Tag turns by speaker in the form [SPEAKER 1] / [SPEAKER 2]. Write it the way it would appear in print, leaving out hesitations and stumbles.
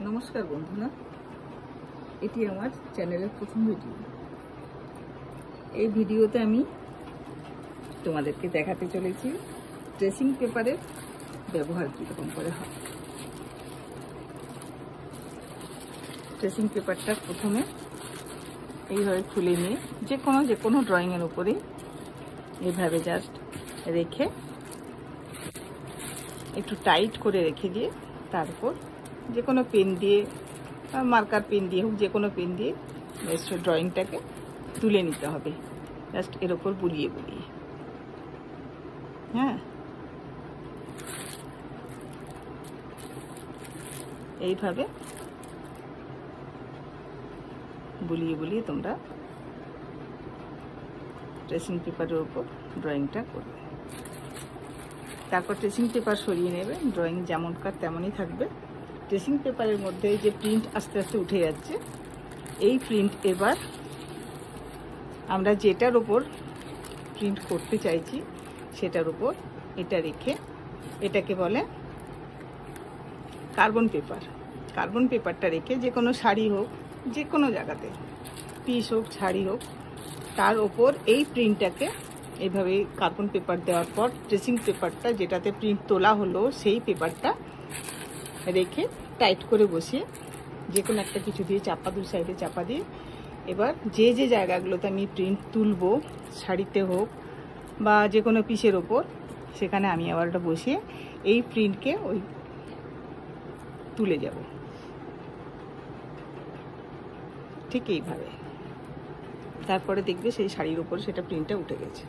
[SPEAKER 1] নমস্কার বন্ধুরা, এটি আমার চ্যানেলের প্রথম ভিডিও। এই ভিডিওতে আমি তোমাদেরকে দেখাতে চলেছি ট্রেসিং পেপারের ব্যবহার কীরকম করে হয়। ট্রেসিং পেপারটা প্রথমে এইভাবে খুলে নিয়ে যে কোনো ড্রয়িংয়ের উপরে এইভাবে জাস্ট রেখে একটু টাইট করে রেখে দিয়ে তার উপর যে কোনো পেন দিয়ে মার্কার পেন দিয়ে হোক, যে কোনো পেন দিয়ে ড্রয়িংটাকে তুলে নিতে হবে, জাস্ট এর ওপর বুলিয়ে বুলিয়ে। হ্যাঁ, এইভাবে বুলিয়ে বুলিয়ে তোমরা ট্রেসিং পেপারের ওপর ড্রয়িংটা করবে। তারপর ট্রেসিং পেপার সরিয়ে নেবে, ড্রয়িং যেমনকার তেমনই থাকবে। ট্রেসিং পেপারের মধ্যে যে প্রিন্ট আস্তে আস্তে উঠে যাচ্ছে, এই প্রিন্ট এবার আমরা যেটার ওপর প্রিন্ট করতে চাইছি সেটার উপর এটা রেখে, এটাকে বলে কার্বন পেপার। কার্বন পেপারটা রেখে যে কোনো শাড়ি হোক, যে কোনো জায়গাতে পিস হোক, শাড়ি হোক, তার ওপর এই প্রিন্টটাকে এইভাবে কার্বন পেপার দেওয়ার পর ট্রেসিং পেপারটা যেটাতে প্রিন্ট তোলা হলো সেই পেপারটা রেখে টাইট করে বসিয়ে যে কোনো একটা কিছু দিয়ে চাপা, দু সাইডে চাপা দিয়ে এবার যে যে জায়গাগুলোতে আমি প্রিন্ট তুলবো, শাড়িতে হোক বা যে কোনো পিসের ওপর, সেখানে আমি আবার ওটা বসিয়ে এই প্রিন্টকে ওই তুলে যাব। ঠিক এইভাবে তারপরে দেখবে সেই শাড়ির ওপর সেটা প্রিন্টটা উঠে গেছে।